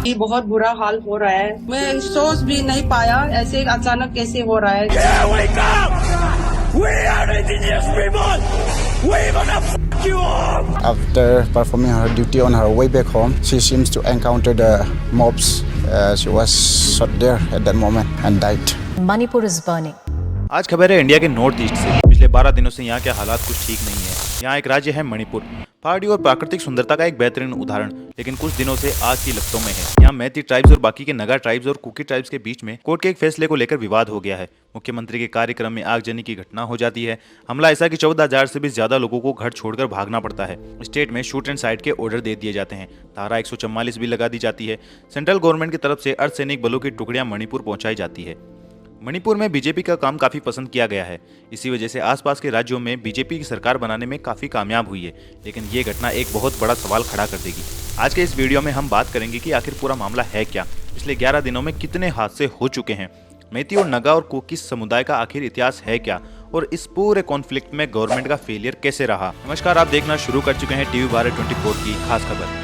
ये बहुत बुरा हाल हो रहा है। मैं सोच भी नहीं पाया ऐसे अचानक कैसे हो रहा है। Yeah, wake up! We are indigenous people! We gonna fuck you up! After performing her duty on her way back home, she seems to encounter the mobs. She was shot there at that moment and died. Manipur is burning. आज खबर है India के north east से। पिछले 12 दिनों से यहाँ के हालात कुछ ठीक नहीं है। यहाँ एक राज्य है मणिपुर, पहाड़ी और प्राकृतिक सुंदरता का एक बेहतरीन उदाहरण, लेकिन कुछ दिनों से आग की लपटों में है। यहाँ मैती ट्राइब्स और बाकी के नगा ट्राइब्स और कुकी ट्राइब्स के बीच में कोर्ट के एक फैसले को लेकर विवाद हो गया है। मुख्यमंत्री के कार्यक्रम में आगजनी की घटना हो जाती है। हमला ऐसा कि 14,000 से भी ज्यादा लोगों को घर छोड़कर भागना पड़ता है। स्टेट में शूट एंड साइट के ऑर्डर दे दिए जाते हैं। धारा 144 भी लगा दी जाती है। सेंट्रल गवर्नमेंट की तरफ से अर्धसैनिक बलों की टुकड़ियां मणिपुर पहुंचाई जाती है। मणिपुर में बीजेपी का काम काफी पसंद किया गया है। इसी वजह से आसपास के राज्यों में बीजेपी की सरकार बनाने में काफी कामयाब हुई है। लेकिन ये घटना एक बहुत बड़ा सवाल खड़ा कर देगी। आज के इस वीडियो में हम बात करेंगे कि आखिर पूरा मामला है क्या, पिछले 11 दिनों में कितने हादसे हो चुके हैं, मैती और नगा और कुकी समुदाय का आखिर इतिहास है क्या, और इस पूरे कॉन्फ्लिक्ट में गवर्नमेंट का फेलियर कैसे रहा। नमस्कार, आप देखना शुरू कर चुके हैं टीवी भारत 24 की खास खबर।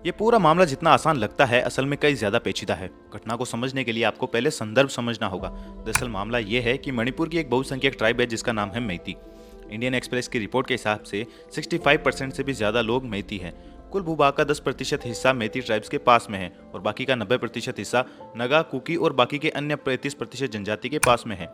ये पूरा मामला जितना आसान लगता है, असल में कई ज्यादा पेचीदा है। घटना को समझने के लिए आपको पहले संदर्भ समझना होगा। दरअसल मामला ये है कि मणिपुर की एक बहुसंख्यक ट्राइब है जिसका नाम है मैती। इंडियन एक्सप्रेस की रिपोर्ट के हिसाब से 65% से भी ज्यादा लोग मैती हैं। कुल भूभाग का 10% हिस्सा मैती ट्राइब्स के पास में है और बाकी का 90% हिस्सा नगा, कुकी और बाकी के अन्य 35% जनजाति के पास में है।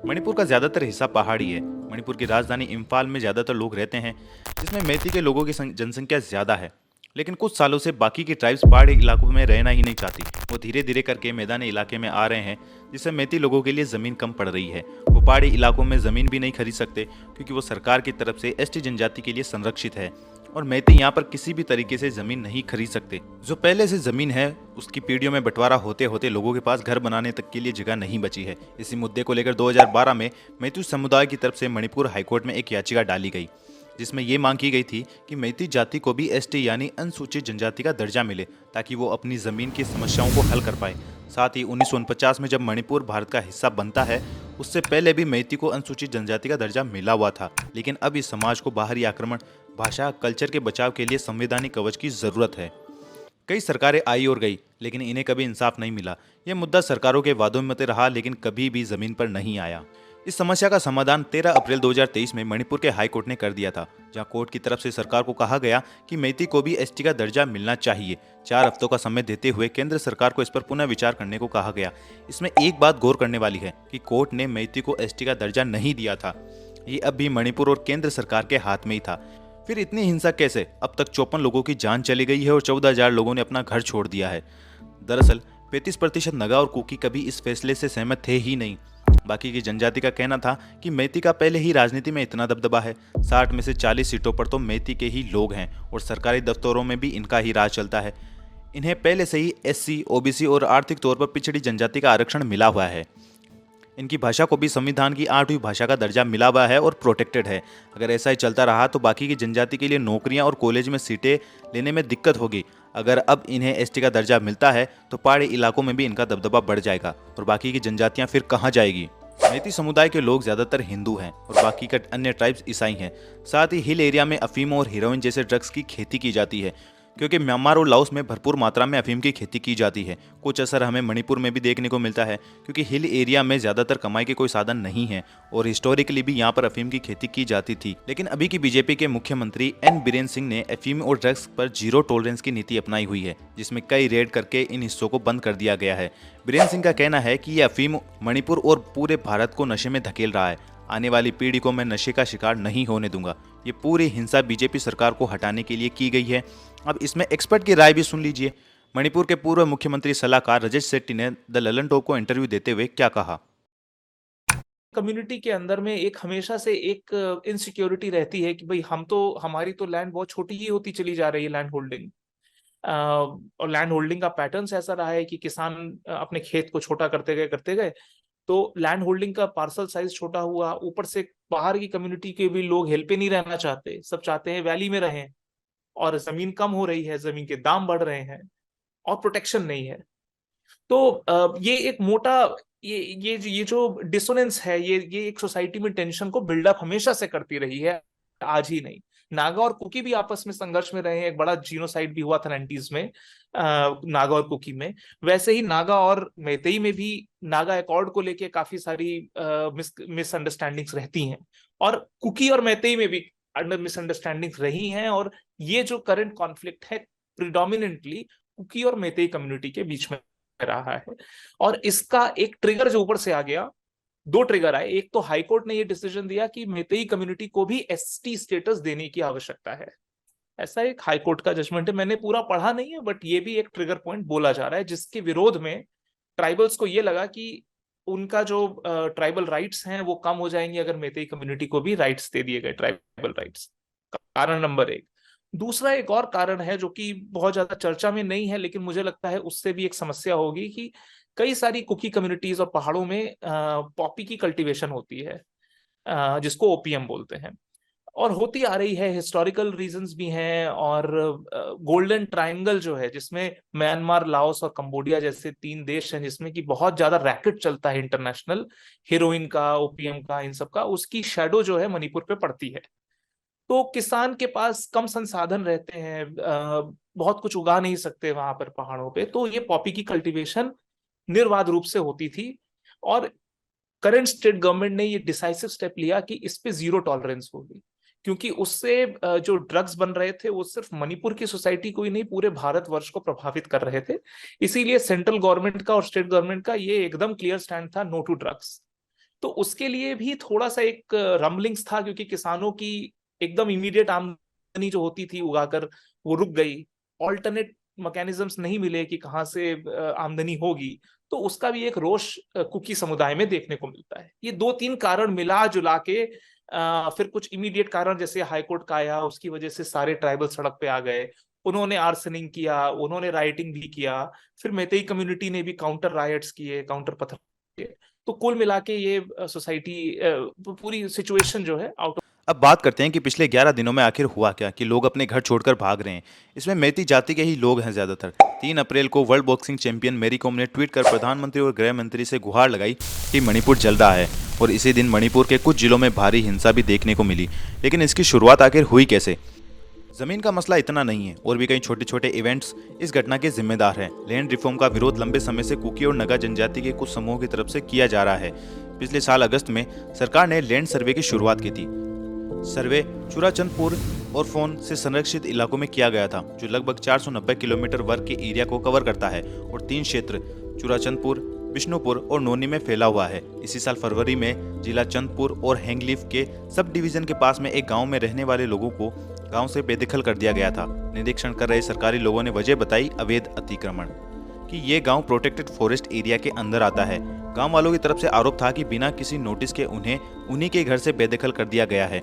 मणिपुर का ज्यादातर हिस्सा पहाड़ी है। मणिपुर की राजधानी इम्फाल में ज्यादातर लोग रहते हैं, जिसमें मैती के लोगों की जनसंख्या ज्यादा है। लेकिन कुछ सालों से बाकी की ट्राइब्स पहाड़ी इलाकों में रहना ही नहीं चाहती। वो धीरे धीरे करके मैदानी इलाके में आ रहे हैं, जिससे मैती लोगों के लिए ज़मीन कम पड़ रही है। वो पहाड़ी इलाकों में ज़मीन भी नहीं खरीद सकते क्योंकि वो सरकार की तरफ से एसटी जनजाति के लिए संरक्षित है, और मैती यहाँ पर किसी भी तरीके से ज़मीन नहीं खरीद सकते। जो पहले से ज़मीन है उसकी पीढ़ियों में बंटवारा होते होते लोगों के पास घर बनाने तक के लिए जगह नहीं बची है। इसी मुद्दे को लेकर 2012 में मैती समुदाय की तरफ से मणिपुर हाईकोर्ट में एक याचिका डाली गई, जिसमें ये मांग की गई थी कि मैती जाति को भी एसटी यानी अनुसूचित जनजाति का दर्जा मिले, ताकि वो अपनी ज़मीन की समस्याओं को हल कर पाए। साथ ही 1949 में जब मणिपुर भारत का हिस्सा बनता है, उससे पहले भी मैती को अनुसूचित जनजाति का दर्जा मिला हुआ था। लेकिन अब इस समाज को बाहरी आक्रमण, भाषा, कल्चर के बचाव के लिए संवैधानिक कवच की ज़रूरत है। कई सरकारें आई और गई, लेकिन इन्हें कभी इंसाफ नहीं मिला। यह मुद्दा सरकारों के वादों में रहा, लेकिन कभी भी ज़मीन पर नहीं आया। इस समस्या का समाधान 13 अप्रैल 2023 में मणिपुर के हाई कोर्ट ने कर दिया था, जहां कोर्ट की तरफ से सरकार को कहा गया कि मैती को भी एसटी का दर्जा मिलना चाहिए। 4 हफ्तों का समय देते हुए केंद्र सरकार को इस पर पुनः विचार करने को कहा गया। इसमें एक बात गौर करने वाली है कि कोर्ट ने मैती को एसटी का दर्जा नहीं दिया था। ये अब भी मणिपुर और केंद्र सरकार के हाथ में ही था। फिर इतनी हिंसा कैसे? अब तक 54 लोगों की जान चली गई है और 14,000 लोगों ने अपना घर छोड़ दिया है। दरअसल 35% नगा और कुकी कभी इस फैसले से सहमत थे ही नहीं। बाकी की जनजाति का कहना था कि मैती का पहले ही राजनीति में इतना दबदबा है। 60 में से 40 सीटों पर तो मैती के ही लोग हैं और सरकारी दफ्तरों में भी इनका ही राज चलता है। इन्हें पहले से ही एससी, ओबीसी और आर्थिक तौर पर पिछड़ी जनजाति का आरक्षण मिला हुआ है। इनकी भाषा को भी संविधान की 8वीं भाषा का दर्जा मिला हुआ है और प्रोटेक्टेड है। अगर ऐसा ही चलता रहा तो बाकी की जनजाति के लिए नौकरियां और कॉलेज में सीटें लेने में दिक्कत होगी। अगर अब इन्हें एसटी का दर्जा मिलता है तो पहाड़ी इलाकों में भी इनका दबदबा बढ़ जाएगा और बाकी की जनजातियां फिर कहां जाएगी। मैती समुदाय के लोग ज्यादातर हिंदू हैं और बाकी का अन्य ट्राइब्स ईसाई हैं। साथ ही हिल एरिया में अफीम और हेरोइन जैसे ड्रग्स की खेती की जाती है, क्योंकि म्यांमार और लाओस में भरपूर मात्रा में अफीम की खेती की जाती है। कुछ असर हमें मणिपुर में भी देखने को मिलता है, क्योंकि हिल एरिया में ज़्यादातर कमाई के कोई साधन नहीं है और हिस्टोरिकली भी यहाँ पर अफीम की खेती की जाती थी। लेकिन अभी की बीजेपी के मुख्यमंत्री एन बीरेन सिंह ने अफीम और ड्रग्स पर जीरो टॉलरेंस की नीति अपनाई हुई है, जिसमें कई रेड करके इन हिस्सों को बंद कर दिया गया है। बीरेन सिंह का कहना है कि यह अफीम मणिपुर और पूरे भारत को नशे में धकेल रहा है। आने वाली पीढ़ी को मैं नशे का शिकार नहीं होने दूंगा। ये पूरी हिंसा बीजेपी सरकार को हटाने के लिए की गई है। अब इसमें एक्सपर्ट की राय भी सुन लीजिए। मणिपुर के पूर्व मुख्यमंत्री सलाहकार रजत सेट्टी ने द ललन टॉक को इंटरव्यू देते हुए क्या कहा। कम्युनिटी के अंदर में एक हमेशा से एक इनसिक्योरिटी रहती है कि भाई हमारी तो लैंड बहुत छोटी ही होती चली जा रही है, लैंड होल्डिंग। और लैंड होल्डिंग का पैटर्न ऐसा रहा है कि किसान अपने खेत को छोटा करते गए तो लैंड होल्डिंग का पार्सल साइज छोटा हुआ। ऊपर से बाहर की कम्युनिटी के भी लोग हिल पे नहीं रहना चाहते, सब चाहते हैं वैली में रहें, और जमीन कम हो रही है, जमीन के दाम बढ़ रहे हैं और प्रोटेक्शन नहीं है। तो ये एक मोटा ये जो डिसोनेंस है, ये एक सोसाइटी में टेंशन को बिल्डअप हमेशा से करती रही है, आज ही नहीं। नागा और कुकी भी आपस में संघर्ष में रहे हैं, एक बड़ा जीनोसाइड भी हुआ था 90s में नागा और कुकी में। वैसे ही नागा और मैतेई में भी नागा एकॉर्ड को लेके काफी सारी मिसअंडरस्टैंडिंग्स रहती हैं, और कुकी और मैतेई में भी मिसअंडरस्टैंडिंग्स रही हैं। और ये जो करंट कॉन्फ्लिक्ट है प्रिडोमिनेंटली कुकी और मैतेई कम्युनिटी के बीच में रहा है। और इसका एक ट्रिगर जो ऊपर से आ गया, दो ट्रिगर आए। एक तो हाईकोर्ट ने ये डिसीजन दिया कि मैतेई कम्युनिटी को भी एसटी स्टेटस देने की आवश्यकता है। ऐसा एक हाईकोर्ट का जजमेंट है, मैंने पूरा पढ़ा नहीं है, बट ये भी एक ट्रिगर पॉइंट बोला जा रहा है, जिसके विरोध में ट्राइबल्स को ये लगा कि उनका जो ट्राइबल राइट्स हैं वो कम हो जाएंगे अगर मैतेई कम्युनिटी को भी राइट्स दे दिए गए, ट्राइबल राइट्स। कारण नंबर एक। दूसरा एक और कारण है जो कि बहुत ज्यादा चर्चा में नहीं है, लेकिन मुझे लगता है उससे भी एक समस्या होगी कि कई सारी कुकी कम्युनिटीज और पहाड़ों में पॉपी की कल्टीवेशन होती है, जिसको ओपीएम बोलते हैं, और होती आ रही है। हिस्टोरिकल रीजंस भी हैं, और गोल्डन ट्रायंगल जो है, जिसमें म्यांमार, लाओस और कंबोडिया जैसे 3 देश हैं जिसमें कि बहुत ज्यादा रैकेट चलता है इंटरनेशनल, हेरोइन का, ओपीएम का, इन सब का, उसकी शैडो जो है मणिपुर पे पड़ती है। तो किसान के पास कम संसाधन रहते हैं, बहुत कुछ उगा नहीं सकते वहां पर पहाड़ों पे, तो ये पॉपी की कल्टीवेशन निर्बाध रूप से होती थी। और करंट स्टेट गवर्नमेंट ने ये डिसाइसिव स्टेप लिया कि इस पे 0 टॉलरेंस होगी, क्योंकि उससे जो ड्रग्स बन रहे थे वो सिर्फ मणिपुर की सोसाइटी को ही नहीं, पूरे भारतवर्ष को प्रभावित कर रहे थे। इसीलिए सेंट्रल गवर्नमेंट का और स्टेट गवर्नमेंट का ये एकदम क्लियर स्टैंड था, नो टू ड्रग्स। तो उसके लिए भी थोड़ा सा एक रम्बलिंग्स था, क्योंकि किसानों की एकदम इमीडिएट आमदनी जो होती थी उगाकर वो रुक गई, ऑल्टरनेट मैकेनिज्म्स नहीं मिले कि कहाँ से आमदनी होगी, तो उसका भी एक रोष कुकी समुदाय में देखने को मिलता है। ये 2-3 कारण मिला जुला के फिर कुछ इमीडिएट कारण जैसे हाईकोर्ट का आया, उसकी वजह से सारे ट्राइबल सड़क पे आ गए, उन्होंने आर्सनिंग किया, उन्होंने राइटिंग भी किया, फिर मैतेई कम्युनिटी ने भी काउंटर राइट्स किए, काउंटर पत्थर किए। तो कुल मिला के ये सोसाइटी पूरी सिचुएशन जो है आउट। अब बात करते हैं कि पिछले 11 दिनों में आखिर हुआ क्या कि लोग अपने घर छोड़कर भाग रहे हैं। इसमें मैती जाति के ही लोग हैं ज़्यादातर। 3 अप्रैल को world boxing champion Mary Kom ने ट्वीट कर प्रधानमंत्री और गृह मंत्री से गुहार लगाई कि मणिपुर जल रहा है, और इसी दिन मणिपुर के कुछ जिलों में भारी हिंसा भी देखने को मिली। लेकिन इसकी शुरुआत आखिर हुई कैसे? जमीन का मसला इतना नहीं है, और भी कई छोटे छोटे इवेंट्स इस घटना के जिम्मेदार हैं। लैंड रिफॉर्म का विरोध लंबे समय से कुकी और नगा जनजाति के कुछ समूहों की तरफ से किया जा रहा है। पिछले साल अगस्त में सरकार ने लैंड सर्वे की शुरुआत की थी। सर्वे चुराचंदपुर और फोन से संरक्षित इलाकों में किया गया था, जो लगभग 490 किलोमीटर वर्ग के एरिया को कवर करता है, और 3 क्षेत्र चुराचंदपुर, बिष्णुपुर और नोनी में फैला हुआ है। इसी साल फरवरी में जिला चंदपुर और हैंगलीफ के सब डिवीजन के पास में एक गांव में रहने वाले लोगों को गांव से बेदखल कर दिया गया था। निरीक्षण कर रहे सरकारी लोगों ने वजह बताई अवैध अतिक्रमण, कि ये गांव प्रोटेक्टेड फॉरेस्ट एरिया के अंदर आता है। गांव वालों की तरफ से आरोप था कि बिना किसी नोटिस के उन्हें उन्हीं के घर से बेदखल कर दिया गया है।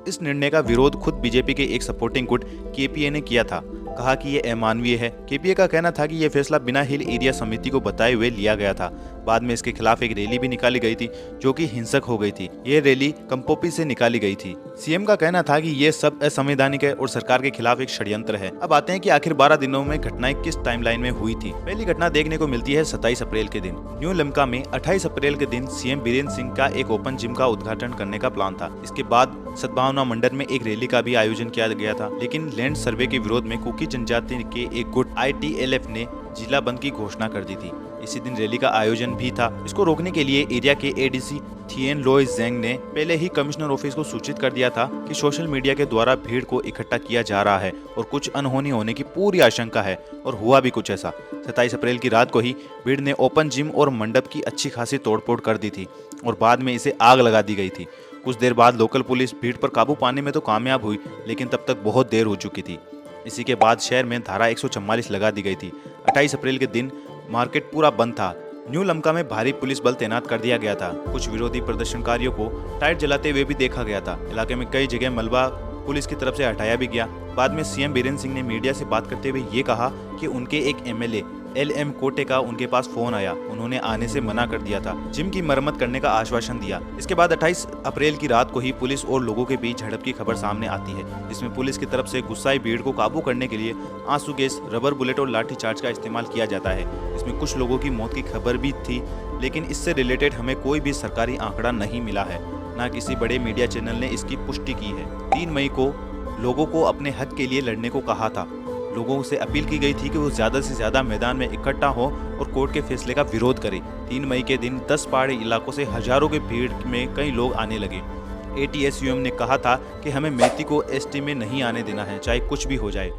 इस निर्णय का विरोध खुद बीजेपी के एक सपोर्टिंग गुट केपीए ने किया था, कहा कि ये अमानवीय है। केपीए का कहना था कि यह फैसला बिना हिल एरिया समिति को बताए हुए लिया गया था। बाद में इसके खिलाफ एक रैली भी निकाली गई थी, जो कि हिंसक हो गई थी। ये रैली कंपोपी से निकाली गई थी। सीएम का कहना था कि ये सब असंवैधानिक है और सरकार के खिलाफ एक षड्यंत्र है। अब आते हैं कि आखिर 12 दिनों में घटनाएं किस टाइमलाइन में हुई थी। पहली घटना देखने को मिलती है 27 अप्रैल के दिन। न्यू लिम्का में 28 अप्रैल के दिन सीएम बीरेन्द्र सिंह का एक ओपन जिम का उद्घाटन करने का प्लान था। इसके बाद सद्भावना मंडल में एक रैली का भी आयोजन किया गया था, लेकिन लैंड सर्वे के विरोध में कुकी जनजाति के एक गुट ITLF ने जिला बंद की घोषणा कर दी थी। इसी दिन रैली का आयोजन भी था। इसको रोकने के लिए एरिया के ADC थिएन लोय जेंग ने पहले ही कमिश्नर ऑफिस को सूचित कर दिया था कि सोशल मीडिया के द्वारा भीड़ को इकट्ठा किया जा रहा है और कुछ अनहोनी होने की पूरी आशंका है, और हुआ भी कुछ ऐसा। 27 अप्रैल की रात को ही भीड़ ने ओपन जिम और मंडप की अच्छी खासी तोड़फोड़ कर दी थी, और बाद में इसे आग लगा दी गई थी। कुछ देर बाद लोकल पुलिस भीड़ पर काबू पाने में तो कामयाब हुई, लेकिन तब तक बहुत देर हो चुकी थी। इसी के बाद शहर में धारा 144 लगा दी गई थी। 28 अप्रैल के दिन मार्केट पूरा बंद था। न्यू लम्का में भारी पुलिस बल तैनात कर दिया गया था। कुछ विरोधी प्रदर्शनकारियों को टायर जलाते हुए भी देखा गया था। इलाके में कई जगह मलबा पुलिस की तरफ से हटाया भी गया। बाद में सीएम बीरेन्द्र सिंह ने मीडिया से बात करते हुए ये कहा कि उनके एक MLA LM कोटे का उनके पास फोन आया, उन्होंने आने से मना कर दिया था। जिम की मरम्मत करने का आश्वासन दिया। इसके बाद 28 अप्रैल की रात को ही पुलिस और लोगों के बीच झड़प की खबर सामने आती है, जिसमें पुलिस की तरफ से गुस्साई भीड़ को काबू करने के लिए आंसू गैस, रबर बुलेट और लाठीचार्ज का इस्तेमाल किया जाता है। इसमें कुछ लोगों की मौत की खबर भी थी, लेकिन इससे रिलेटेड हमें कोई भी सरकारी आंकड़ा नहीं मिला है, न किसी बड़े मीडिया चैनल ने इसकी पुष्टि की है। 3 मई को लोगों को अपने हक के लिए लड़ने को कहा था। लोगों से अपील की गई थी कि वो ज़्यादा से ज़्यादा मैदान में इकट्ठा हो और कोर्ट के फैसले का विरोध करें। 3 मई के दिन 10 पहाड़ी इलाकों से हजारों की भीड़ में कई लोग आने लगे। ATSUM ने कहा था कि हमें मैती को ST में नहीं आने देना है, चाहे कुछ भी हो जाए।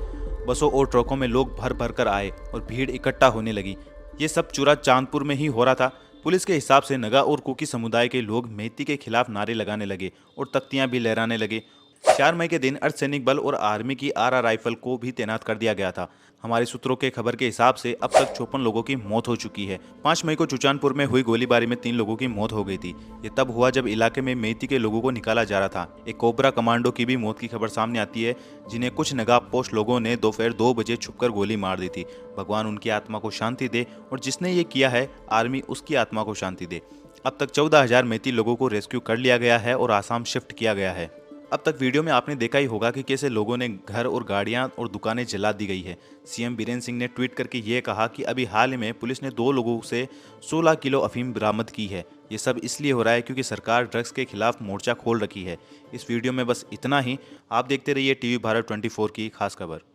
बसों और ट्रकों में लोग भर भर कर आए और भीड़ इकट्ठा होने लगी। ये सब चुरा चांदपुर में ही हो रहा था। पुलिस के हिसाब से नगा और कुकी समुदाय के लोग मैती के खिलाफ नारे लगाने लगे और तख्तियां भी लहराने लगे। 4 मई के दिन अर्धसैनिक बल और आर्मी की RR राइफल को भी तैनात कर दिया गया था। हमारे सूत्रों के खबर के हिसाब से अब तक 56 लोगों की मौत हो चुकी है। 5 मई को चुचानपुर में हुई गोलीबारी में 3 लोगों की मौत हो गई थी। ये तब हुआ जब इलाके में मैती के लोगों को निकाला जा रहा था। एक कोबरा कमांडो की भी मौत की खबर सामने आती है, जिन्हें कुछ नगाबपोश लोगों ने दोपहर 2 बजे छुपकर गोली मार दी थी। भगवान उनकी आत्मा को शांति दे और जिसने ये किया है आर्मी उसकी आत्मा को शांति दे। अब तक 14,000 मैती लोगों को रेस्क्यू कर लिया गया है और आसाम शिफ्ट किया गया है। अब तक वीडियो में आपने देखा ही होगा कि कैसे लोगों ने घर और गाड़ियां और दुकानें जला दी गई है। CM बीरेन सिंह ने ट्वीट करके ये कहा कि अभी हाल ही में पुलिस ने 2 लोगों से 16 किलो अफीम बरामद की है। ये सब इसलिए हो रहा है क्योंकि सरकार ड्रग्स के खिलाफ मोर्चा खोल रखी है। इस वीडियो में बस इतना ही। आप देखते रहिए TV भारत 24 की खास खबर।